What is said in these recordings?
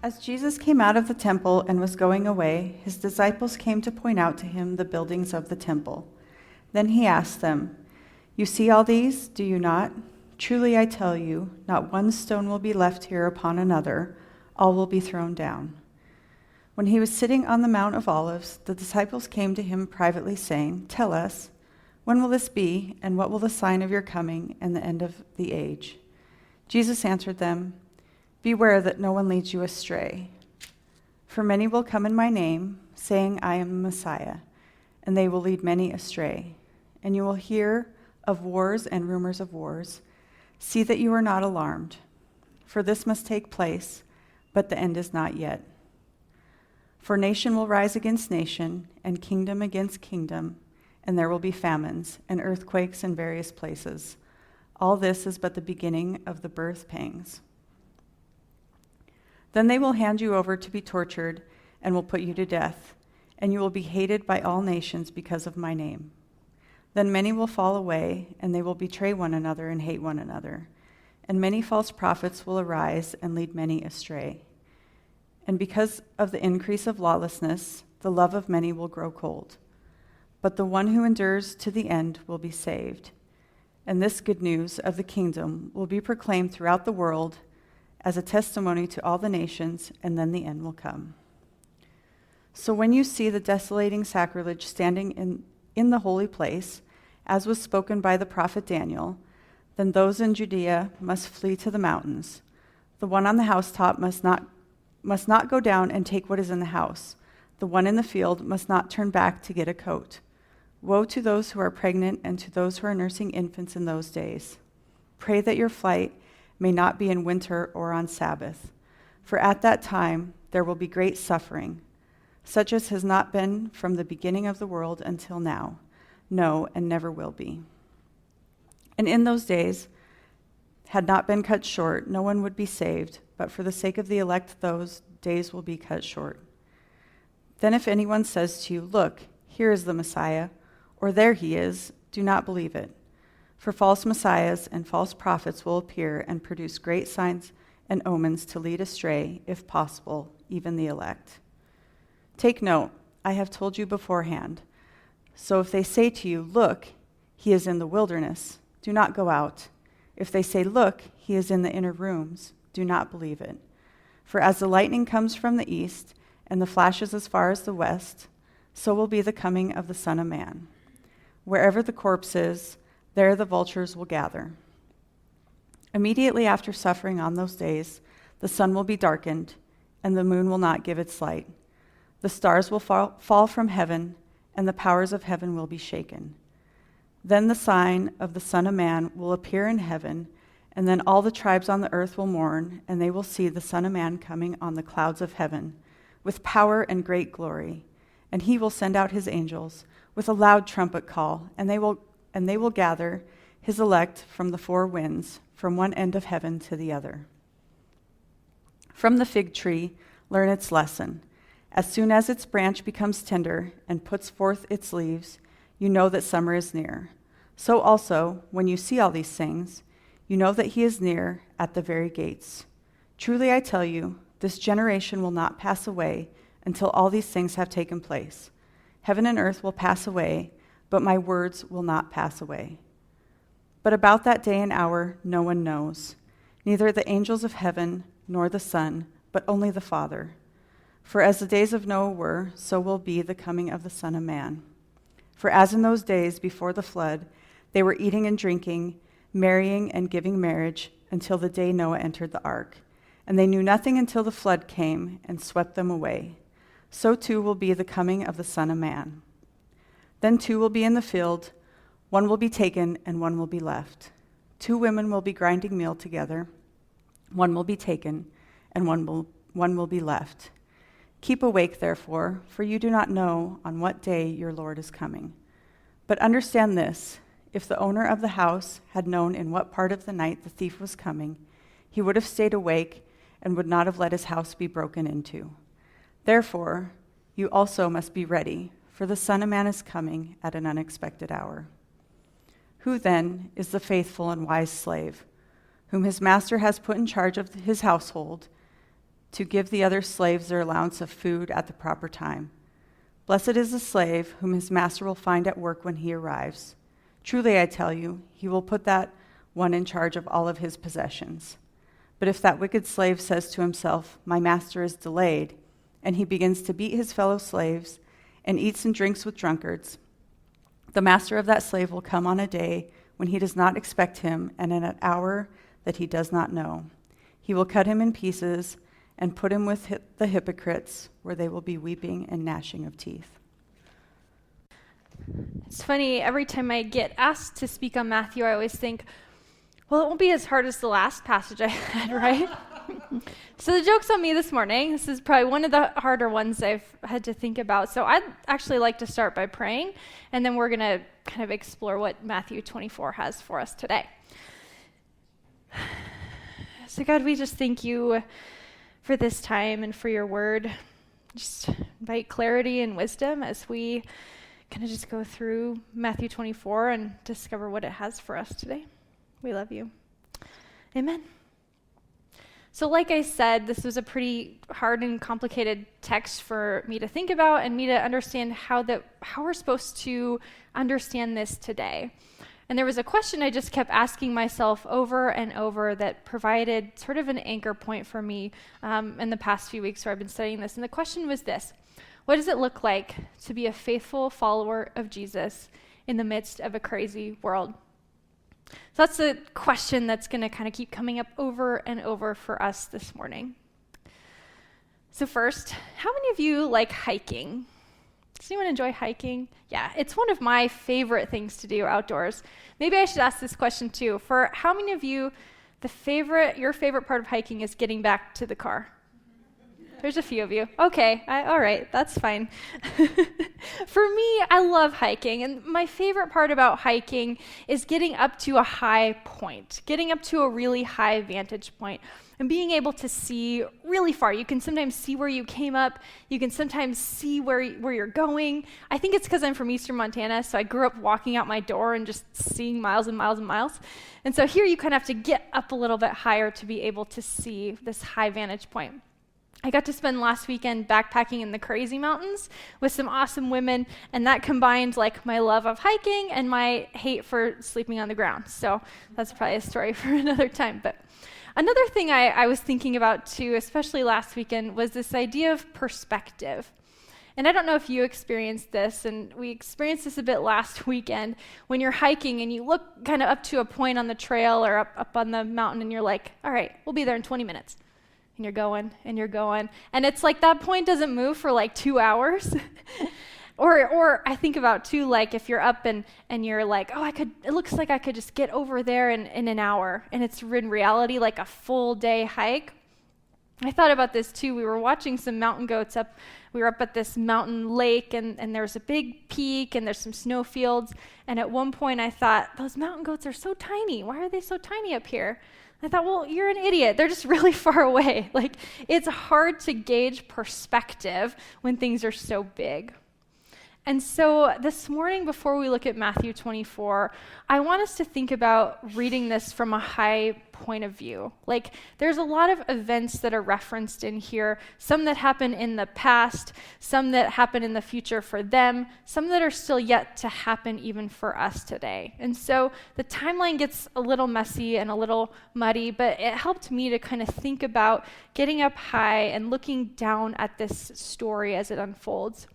As Jesus came out of the temple and was going away, his disciples came to point out to him the buildings of the temple. Then he asked them, "You see all these, do you not? Truly I tell you, not one stone will be left here upon another, all will be thrown down." When he was sitting on the Mount of Olives, the disciples came to him privately, saying, "Tell us, when will this be, and what will the sign of your coming and the end of the age?" Jesus answered them, "Beware that no one leads you astray. For many will come in my name, saying, 'I am the Messiah,' and they will lead many astray. And you will hear of wars and rumors of wars. See that you are not alarmed, for this must take place, but the end is not yet. For nation will rise against nation, and kingdom against kingdom, and there will be famines and earthquakes in various places. All this is but the beginning of the birth pangs. Then they will hand you over to be tortured and will put you to death, and you will be hated by all nations because of my name. Then many will fall away, and they will betray one another and hate one another. And many false prophets will arise and lead many astray. And because of the increase of lawlessness, the love of many will grow cold. But the one who endures to the end will be saved. And this good news of the kingdom will be proclaimed throughout the world as a testimony to all the nations, and then the end will come. So when you see the desolating sacrilege standing in the holy place, as was spoken by the prophet Daniel, then those in Judea must flee to the mountains. The one on the housetop must not go down and take what is in the house. The one in the field must not turn back to get a coat. Woe to those who are pregnant and to those who are nursing infants in those days. Pray that your flight may not be in winter or on Sabbath, for at that time there will be great suffering, such as has not been from the beginning of the world until now, no, and never will be. And in those days, had not been cut short, no one would be saved, but for the sake of the elect those days will be cut short. Then if anyone says to you, 'Look, here is the Messiah,' or 'There he is,' do not believe it. For false messiahs and false prophets will appear and produce great signs and omens to lead astray, if possible, even the elect. Take note, I have told you beforehand. So if they say to you, 'Look, he is in the wilderness,' do not go out. If they say, 'Look, he is in the inner rooms,' do not believe it. For as the lightning comes from the east and the flashes as far as the west, so will be the coming of the Son of Man. Wherever the corpse is, there the vultures will gather. Immediately after suffering on those days, the sun will be darkened, and the moon will not give its light. The stars will fall from heaven, and the powers of heaven will be shaken. Then the sign of the Son of Man will appear in heaven, and then all the tribes on the earth will mourn, and they will see the Son of Man coming on the clouds of heaven, with power and great glory. And he will send out his angels with a loud trumpet call, and they will gather his elect from the four winds, from one end of heaven to the other. From the fig tree, learn its lesson. As soon as its branch becomes tender and puts forth its leaves, you know that summer is near. So also, when you see all these things, you know that he is near at the very gates. Truly I tell you, this generation will not pass away until all these things have taken place. Heaven and earth will pass away, but my words will not pass away. But about that day and hour no one knows, neither the angels of heaven nor the Son, but only the Father. For as the days of Noah were, so will be the coming of the Son of Man. For as in those days before the flood, they were eating and drinking, marrying and giving marriage, until the day Noah entered the ark. And they knew nothing until the flood came and swept them away. So too will be the coming of the Son of Man. Then two will be in the field, one will be taken and one will be left. 2 women will be grinding meal together, one will be taken and one will be left. Keep awake, therefore, for you do not know on what day your Lord is coming. But understand this, if the owner of the house had known in what part of the night the thief was coming, he would have stayed awake and would not have let his house be broken into. Therefore, you also must be ready, for the Son of Man is coming at an unexpected hour. Who then is the faithful and wise slave, whom his master has put in charge of his household, to give the other slaves their allowance of food at the proper time. Blessed is the slave whom his master will find at work when he arrives. Truly, I tell you, he will put that one in charge of all of his possessions. But if that wicked slave says to himself, 'My master is delayed,' and he begins to beat his fellow slaves and eats and drinks with drunkards, the master of that slave will come on a day when he does not expect him and at an hour that he does not know. He will cut him in pieces and put him with the hypocrites, where they will be weeping and gnashing of teeth." It's funny, every time I get asked to speak on Matthew, I always think, well, it won't be as hard as the last passage I had, right? So the joke's on me this morning. This is probably one of the harder ones I've had to think about. So I'd actually like to start by praying, and then we're going to kind of explore what Matthew 24 has for us today. So God, we just thank you for this time and for your word. Just invite clarity and wisdom as we kind of just go through Matthew 24 and discover what it has for us today. We love you. Amen. So like I said, this was a pretty hard and complicated text for me to think about and me to understand how we're supposed to understand this today. And there was a question I just kept asking myself over and over that provided sort of an anchor point for me in the past few weeks where I've been studying this. And the question was this: what does it look like to be a faithful follower of Jesus in the midst of a crazy world? So that's the question that's going to kind of keep coming up over and over for us this morning. So first, how many of you like hiking? Does anyone enjoy hiking? Yeah, it's one of my favorite things to do outdoors. Maybe I should ask this question too. For how many of you, your favorite part of hiking is getting back to the car? There's a few of you. Okay, all right, that's fine. For me, I love hiking, and my favorite part about hiking is getting up to a high point, getting up to a really high vantage point, and being able to see really far. You can sometimes see where you came up. You can sometimes see where you're going. I think it's because I'm from eastern Montana, so I grew up walking out my door and just seeing miles and miles and miles. And so here you kind of have to get up a little bit higher to be able to see this high vantage point. I got to spend last weekend backpacking in the crazy mountains with some awesome women, and that combined like my love of hiking and my hate for sleeping on the ground. So that's probably a story for another time. But another thing I was thinking about too, especially last weekend, was this idea of perspective. And I don't know if you experienced this, and we experienced this a bit last weekend, when you're hiking and you look kind of up to a point on the trail or up on the mountain, and you're like, all right, we'll be there in 20 minutes. And you're going, and you're going. And it's like that point doesn't move for like 2 hours. Or I think about too, like if you're up and you're like, it looks like I could just get over there in an hour. And it's in reality like a full day hike. I thought about this too. We were watching some mountain goats up. We were up at this mountain lake, and there's a big peak, and there's some snow fields. And at one point I thought, those mountain goats are so tiny. Why are they so tiny up here? I thought, well, you're an idiot. They're just really far away. Like, it's hard to gauge perspective when things are so big. And so this morning, before we look at Matthew 24, I want us to think about reading this from a high point of view. Like, there's a lot of events that are referenced in here, some that happen in the past, some that happen in the future for them, some that are still yet to happen even for us today. And so the timeline gets a little messy and a little muddy, but it helped me to kind of think about getting up high and looking down at this story as it unfolds.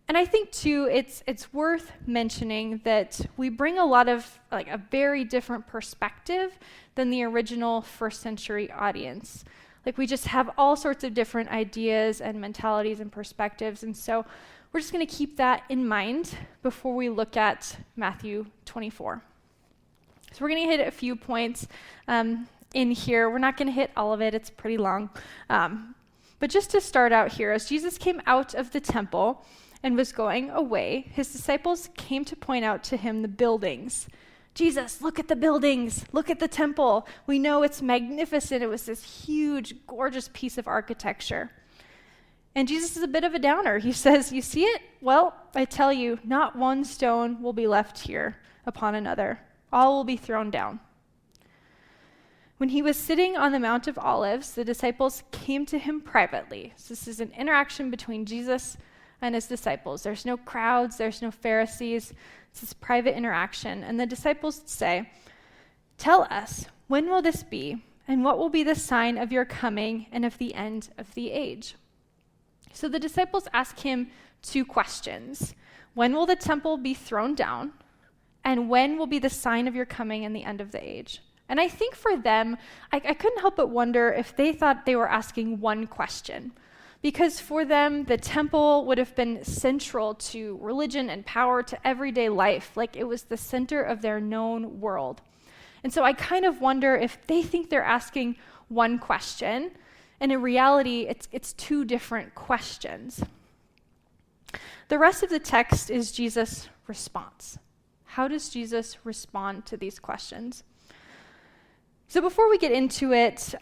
And I think, too, it's worth mentioning that we bring a lot of, like, a very different perspective than the original first century audience. Like, we just have all sorts of different ideas and mentalities and perspectives. And so we're just going to keep that in mind before we look at Matthew 24. So we're going to hit a few points in here. We're not going to hit all of it. It's pretty long. But just to start out here, as Jesus came out of the temple and was going away, his disciples came to point out to him the buildings. Jesus, look at the buildings. Look at the temple. We know it's magnificent. It was this huge, gorgeous piece of architecture. And Jesus is a bit of a downer. He says, you see it? Well, I tell you, not one stone will be left here upon another. All will be thrown down. When he was sitting on the Mount of Olives, the disciples came to him privately. So this is an interaction between Jesus and his disciples. There's no crowds, there's no Pharisees. It's this private interaction. And the disciples say, "Tell us, when will this be? And what will be the sign of your coming and of the end of the age?" So the disciples ask him two questions. When will the temple be thrown down? And when will be the sign of your coming and the end of the age? And I think for them, I couldn't help but wonder if they thought they were asking one question. Because for them, the temple would have been central to religion and power, to everyday life, like it was the center of their known world. And so I kind of wonder if they think they're asking one question, and in reality, it's two different questions. The rest of the text is Jesus' response. How does Jesus respond to these questions? So before we get into it,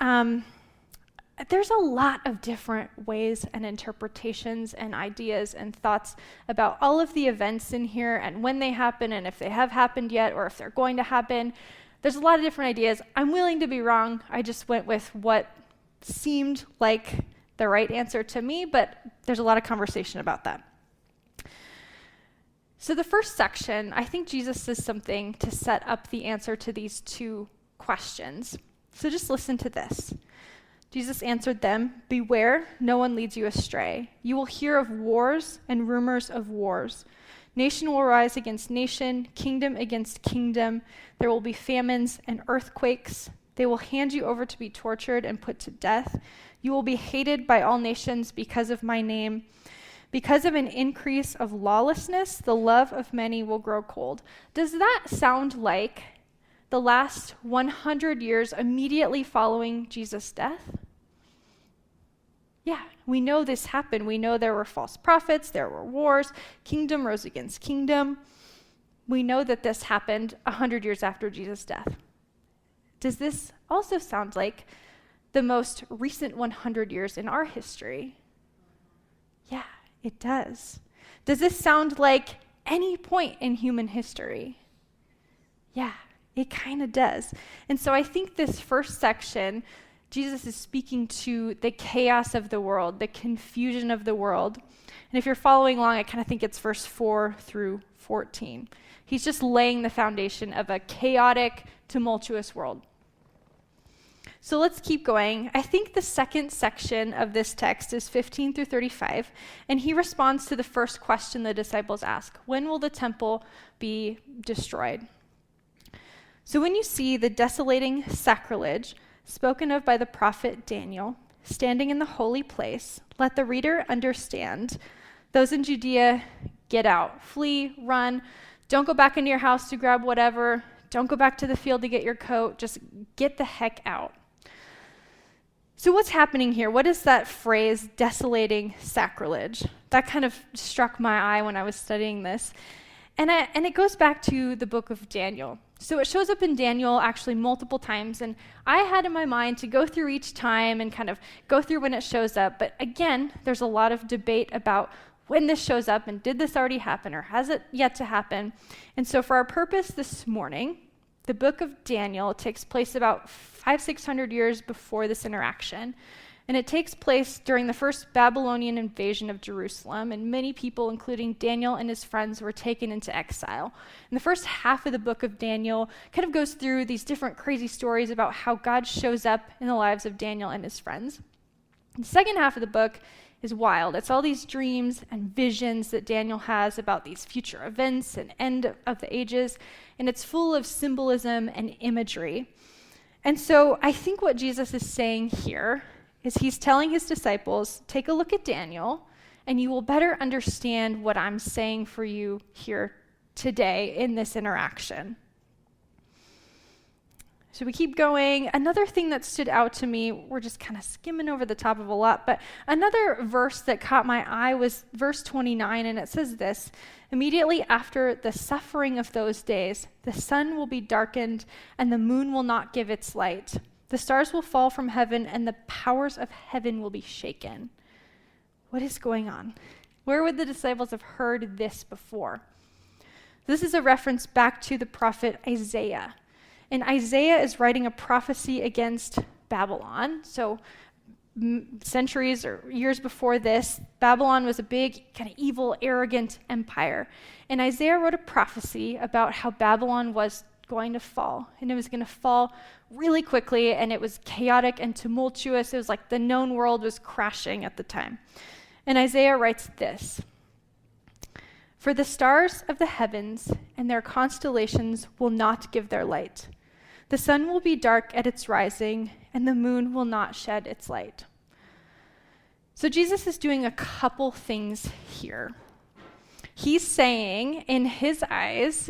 there's a lot of different ways and interpretations and ideas and thoughts about all of the events in here and when they happen and if they have happened yet or if they're going to happen. There's a lot of different ideas. I'm willing to be wrong. I just went with what seemed like the right answer to me, but there's a lot of conversation about that. So the first section, I think Jesus says something to set up the answer to these two questions. So just listen to this. Jesus answered them, "Beware, no one leads you astray. You will hear of wars and rumors of wars. Nation will rise against nation, kingdom against kingdom. There will be famines and earthquakes. They will hand you over to be tortured and put to death. You will be hated by all nations because of my name. Because of an increase of lawlessness, the love of many will grow cold." Does that sound like the last 100 years immediately following Jesus' death? Yeah, we know this happened. We know there were false prophets, there were wars, kingdom rose against kingdom. We know that this happened 100 years after Jesus' death. Does this also sound like the most recent 100 years in our history? Yeah, it does. Does this sound like any point in human history? Yeah, it kind of does. And so I think this first section, Jesus is speaking to the chaos of the world, the confusion of the world. And if you're following along, I kind of think it's verse 4 through 14. He's just laying the foundation of a chaotic, tumultuous world. So let's keep going. I think the second section of this text is 15 through 35, and he responds to the first question the disciples ask: when will the temple be destroyed? So when you see the desolating sacrilege spoken of by the prophet Daniel standing in the holy place, let the reader understand. Those in Judea, get out, flee, run. Don't go back into your house to grab whatever. Don't go back to the field to get your coat. Just get the heck out. So what's happening here? What is that phrase, desolating sacrilege? That kind of struck my eye when I was studying this. And it goes back to the book of Daniel. So it shows up in Daniel actually multiple times, and I had in my mind to go through each time and kind of go through when it shows up. But again, there's a lot of debate about when this shows up and did this already happen or has it yet to happen. And so for our purpose this morning, the book of Daniel takes place about 500-600 years before this interaction. And it takes place during the first Babylonian invasion of Jerusalem, and many people, including Daniel and his friends, were taken into exile. And the first half of the book of Daniel kind of goes through these different crazy stories about how God shows up in the lives of Daniel and his friends. The second half of the book is wild. It's all these dreams and visions that Daniel has about these future events and end of the ages, and it's full of symbolism and imagery. And so I think what Jesus is saying here is he's telling his disciples, take a look at Daniel, and you will better understand what I'm saying for you here today in this interaction. So we keep going. Another thing that stood out to me, we're just kind of skimming over the top of a lot, but another verse that caught my eye was verse 29, and it says this: immediately after the suffering of those days, the sun will be darkened and the moon will not give its light. The stars will fall from heaven and the powers of heaven will be shaken. What is going on? Where would the disciples have heard this before? This is a reference back to the prophet Isaiah. And Isaiah is writing a prophecy against Babylon. So centuries or years before this, Babylon was a big, kind of evil, arrogant empire. And Isaiah wrote a prophecy about how Babylon was going to fall. And it was going to fall really quickly, and it was chaotic and tumultuous. It was like the known world was crashing at the time. And Isaiah writes this: "For the stars of the heavens and their constellations will not give their light. The sun will be dark at its rising, and the moon will not shed its light." So Jesus is doing a couple things here. He's saying, in his eyes,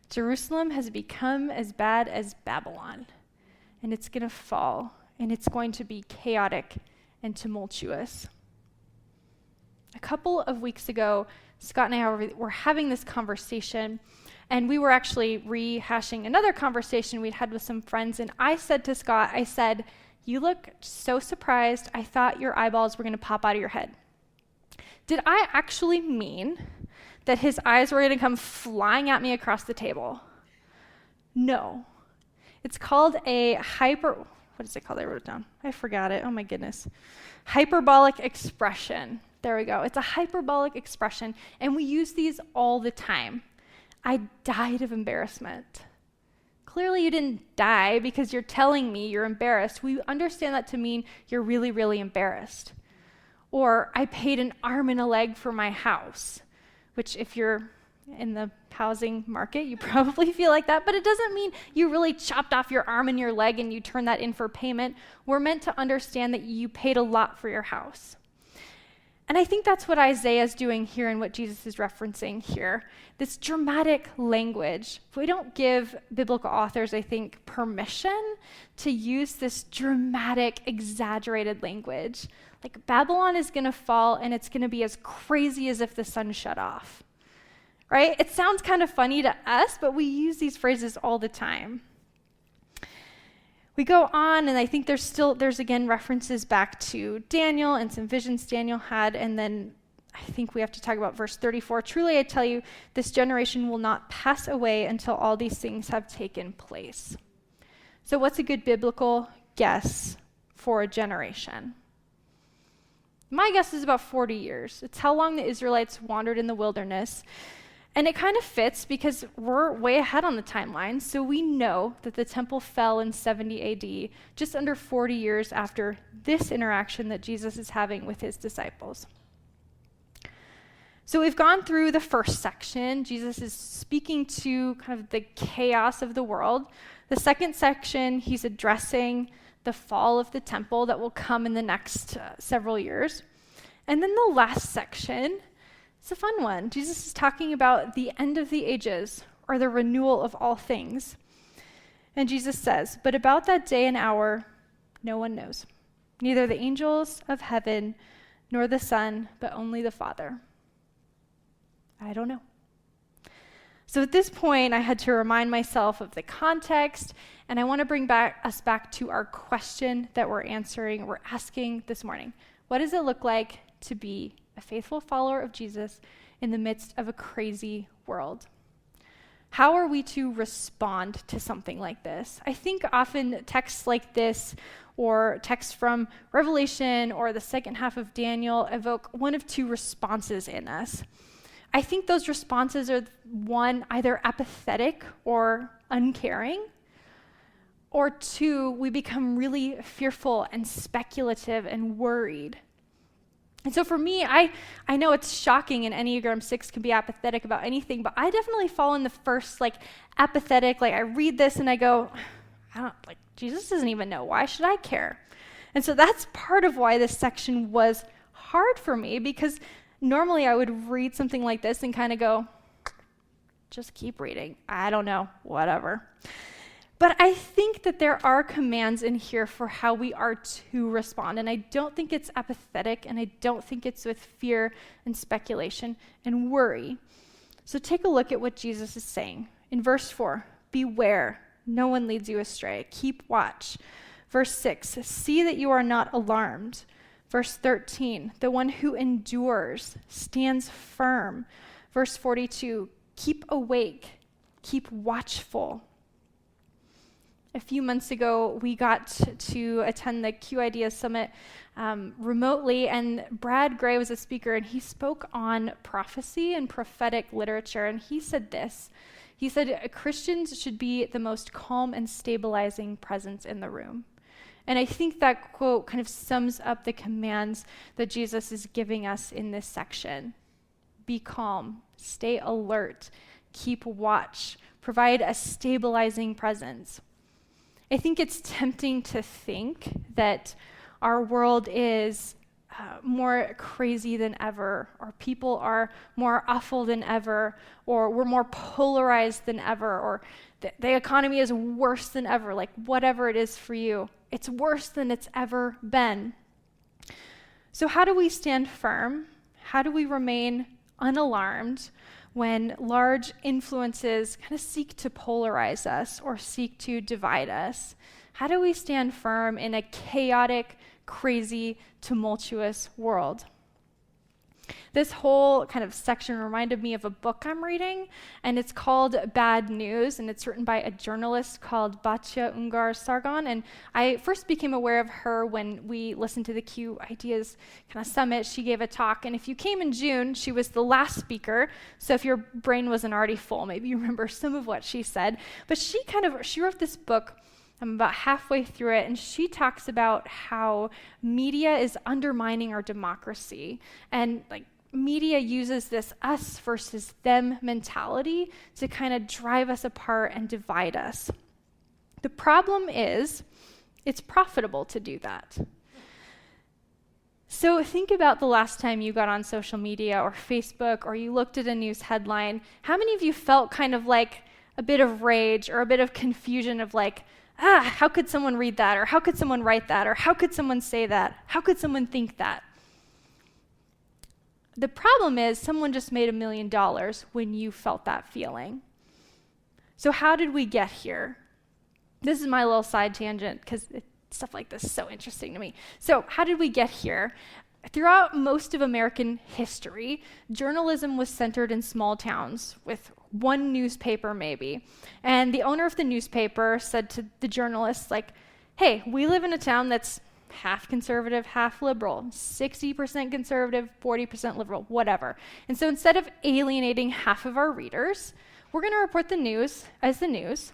Jerusalem has become as bad as Babylon, and it's going to fall, and it's going to be chaotic and tumultuous. A couple of weeks ago, Scott and I were having this conversation, and we were actually rehashing another conversation we'd had with some friends, and I said to Scott, I said, "You look so surprised. I thought your eyeballs were going to pop out of your head." Did I actually mean that his eyes were going to come flying at me across the table? No. It's called a what is it called? I wrote it down. I forgot it. Oh my goodness. Hyperbolic expression. There we go. It's a hyperbolic expression, and we use these all the time. I died of embarrassment. Clearly you didn't die because you're telling me you're embarrassed. We understand that to mean you're really, really embarrassed. Or I paid an arm and a leg for my house, which if you're in the housing market, you probably feel like that, but it doesn't mean you really chopped off your arm and your leg and you turned that in for payment. We're meant to understand that you paid a lot for your house. And I think that's what Isaiah is doing here and what Jesus is referencing here. This dramatic language. We don't give biblical authors, I think, permission to use this dramatic, exaggerated language. Like Babylon is going to fall and it's going to be as crazy as if the sun shut off. Right? It sounds kind of funny to us, but we use these phrases all the time. We go on, and I think there's again references back to Daniel and some visions Daniel had, and then I think we have to talk about verse 34. "Truly I tell you, this generation will not pass away until all these things have taken place." So what's a good biblical guess for a generation? My guess is about 40 years. It's how long the Israelites wandered in the wilderness. And it kind of fits because we're way ahead on the timeline. So we know that the temple fell in 70 AD, just under 40 years after this interaction that Jesus is having with his disciples. So we've gone through the first section. Jesus is speaking to kind of the chaos of the world. The second section, he's addressing the fall of the temple that will come in the next several years. And then the last section, it's a fun one. Jesus is talking about the end of the ages, or the renewal of all things. And Jesus says, "But about that day and hour, no one knows, neither the angels of heaven nor the Son, but only the Father." I don't know. So at this point, I had to remind myself of the context, and I want to bring us back to our question that we're asking this morning. What does it look like to be a faithful follower of Jesus in the midst of a crazy world? How are we to respond to something like this? I think often texts like this, or texts from Revelation or the second half of Daniel, evoke one of two responses in us. I think those responses are, one, either apathetic or uncaring, or two, we become really fearful and speculative and worried. And so for me, I know it's shocking, and Enneagram 6 can be apathetic about anything, but I definitely fall in the first, apathetic. I read this and I go, Jesus doesn't even know. Why should I care? And so that's part of why this section was hard for me, because normally I would read something like this and kind of go, just keep reading. I don't know, whatever. But I think that there are commands in here for how we are to respond. And I don't think it's apathetic, and I don't think it's with fear and speculation and worry. So take a look at what Jesus is saying. In verse 4, beware, no one leads you astray. Keep watch. Verse 6, see that you are not alarmed. Verse 13, the one who endures stands firm. Verse 42, keep awake, keep watchful. A few months ago, we got to attend the Q Ideas Summit remotely, and Brad Gray was a speaker, and he spoke on prophecy and prophetic literature, and he said this. He said, Christians should be the most calm and stabilizing presence in the room. And I think that quote kind of sums up the commands that Jesus is giving us in this section. Be calm, stay alert, keep watch, provide a stabilizing presence. I think it's tempting to think that our world is more crazy than ever, or people are more awful than ever, or we're more polarized than ever, or the economy is worse than ever, like whatever it is for you. It's worse than it's ever been. So how do we stand firm? How do we remain unalarmed when large influences kind of seek to polarize us or seek to divide us? How do we stand firm in a chaotic, crazy, tumultuous world? This whole kind of section reminded me of a book I'm reading, and it's called Bad News, and it's written by a journalist called Batya Ungar-Sargon, and I first became aware of her when we listened to the Q Ideas kind of summit. She gave a talk, and if you came in June, she was the last speaker, so if your brain wasn't already full, maybe you remember some of what she said, but she wrote this book. I'm about halfway through it, and she talks about how media is undermining our democracy. And like media uses this us versus them mentality to kind of drive us apart and divide us. The problem is, it's profitable to do that. So think about the last time you got on social media or Facebook, or you looked at a news headline. How many of you felt kind of like a bit of rage or a bit of confusion of like, how could someone read that? Or how could someone write that? Or how could someone say that? How could someone think that? The problem is someone just made $1 million when you felt that feeling. So how did we get here? This is my little side tangent because stuff like this is so interesting to me. So how did we get here? Throughout most of American history, journalism was centered in small towns with one newspaper maybe. And the owner of the newspaper said to the journalists, like, hey, we live in a town that's half conservative, half liberal, 60% conservative, 40% liberal, whatever. And so instead of alienating half of our readers, we're going to report the news as the news.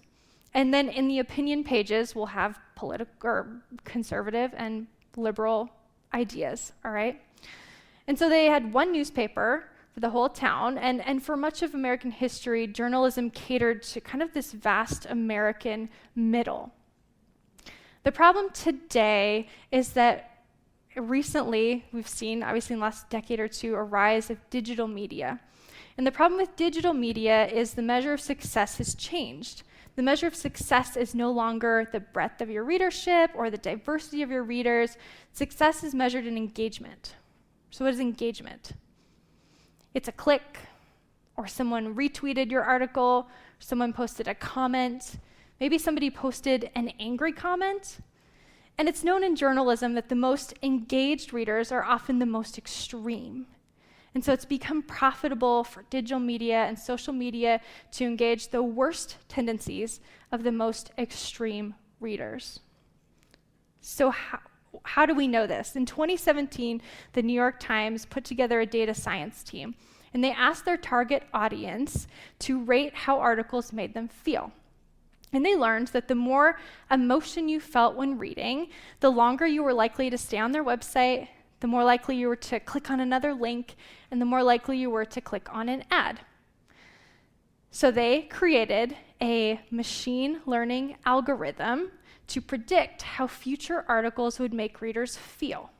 And then in the opinion pages, we'll have political or conservative and liberal ideas, all right? And so they had one newspaper for the whole town, and for much of American history, journalism catered to kind of this vast American middle. The problem today is that recently we've seen, obviously in the last decade or two, a rise of digital media. And the problem with digital media is the measure of success has changed. The measure of success is no longer the breadth of your readership or the diversity of your readers. Success is measured in engagement. So what is engagement? It's a click, or someone retweeted your article, someone posted a comment, maybe somebody posted an angry comment. And it's known in journalism that the most engaged readers are often the most extreme. And so it's become profitable for digital media and social media to engage the worst tendencies of the most extreme readers. So how do we know this? In 2017, the New York Times put together a data science team, and they asked their target audience to rate how articles made them feel. And they learned that the more emotion you felt when reading, the longer you were likely to stay on their website, the more likely you were to click on another link, and the more likely you were to click on an ad. So they created a machine learning algorithm to predict how future articles would make readers feel.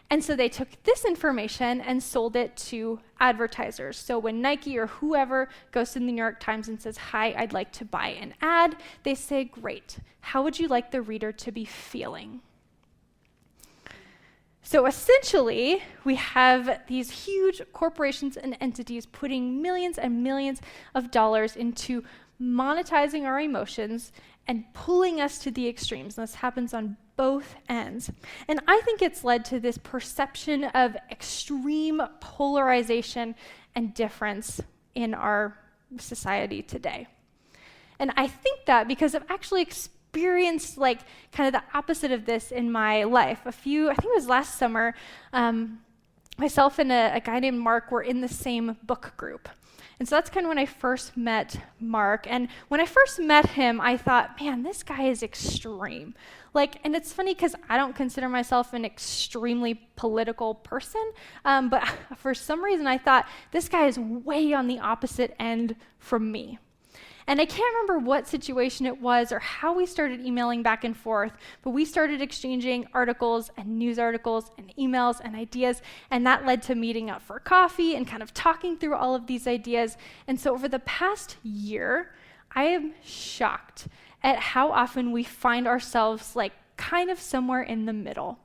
And so they took this information and sold it to advertisers. So when Nike or whoever goes to the New York Times and says, hi, I'd like to buy an ad, they say, great. How would you like the reader to be feeling? So essentially, we have these huge corporations and entities putting millions and millions of dollars into monetizing our emotions and pulling us to the extremes. And this happens on both ends. And I think it's led to this perception of extreme polarization and difference in our society today. And I think that because I've actually experienced like kind of the opposite of this in my life. I think it was last summer, myself and a guy named Mark were in the same book group. And so that's kind of when I first met Mark. And when I first met him, I thought, man, this guy is extreme. And it's funny because I don't consider myself an extremely political person, but for some reason I thought, this guy is way on the opposite end from me. And I can't remember what situation it was or how we started emailing back and forth, but we started exchanging articles and news articles and emails and ideas, and that led to meeting up for coffee and kind of talking through all of these ideas. And so over the past year, I am shocked at how often we find ourselves kind of somewhere in the middle.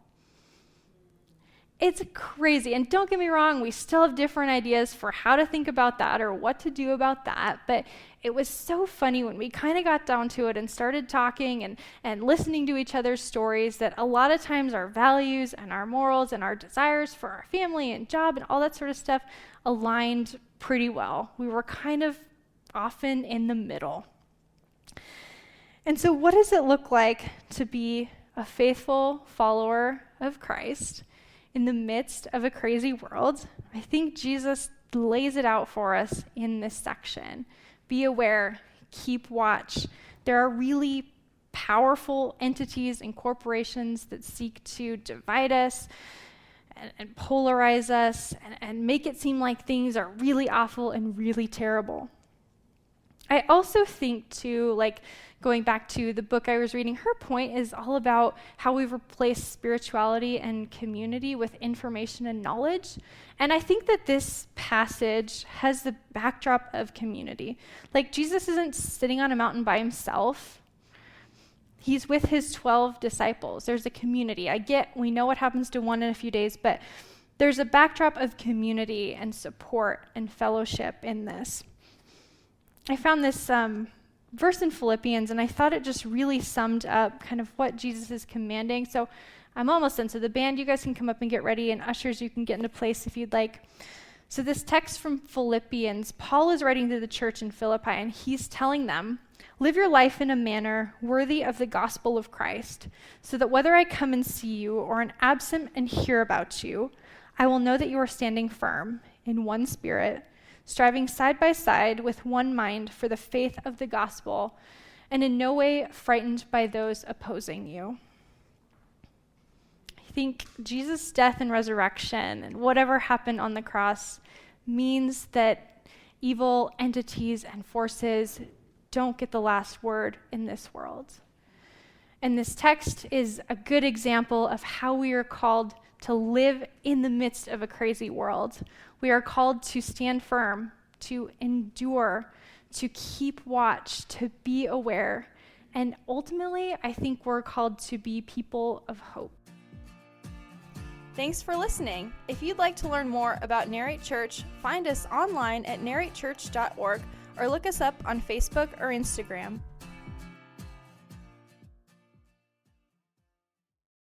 It's crazy. And don't get me wrong, we still have different ideas for how to think about that or what to do about that. But it was so funny when we kind of got down to it and started talking and listening to each other's stories that a lot of times our values and our morals and our desires for our family and job and all that sort of stuff aligned pretty well. We were kind of often in the middle. And so what does it look like to be a faithful follower of Christ in the midst of a crazy world? I think Jesus lays it out for us in this section. Be aware, keep watch. There are really powerful entities and corporations that seek to divide us and polarize us and make it seem like things are really awful and really terrible. I also think too, going back to the book I was reading, her point is all about how we've replaced spirituality and community with information and knowledge. And I think that this passage has the backdrop of community. Jesus isn't sitting on a mountain by himself. He's with his 12 disciples. There's a community. We know what happens to one in a few days, but there's a backdrop of community and support and fellowship in this. I found this verse in Philippians, and I thought it just really summed up kind of what Jesus is commanding. So I'm almost done. So the band, you guys can come up and get ready, and ushers, you can get into place if you'd like. So this text from Philippians, Paul is writing to the church in Philippi, and he's telling them, live your life in a manner worthy of the gospel of Christ, so that whether I come and see you or am absent and hear about you, I will know that you are standing firm in one spirit, striving side by side with one mind for the faith of the gospel, and in no way frightened by those opposing you. I think Jesus' death and resurrection and whatever happened on the cross means that evil entities and forces don't get the last word in this world. And this text is a good example of how we are called to live in the midst of a crazy world. We are called to stand firm, to endure, to keep watch, to be aware. And ultimately, I think we're called to be people of hope. Thanks for listening. If you'd like to learn more about Narrate Church, find us online at narratechurch.org or look us up on Facebook or Instagram.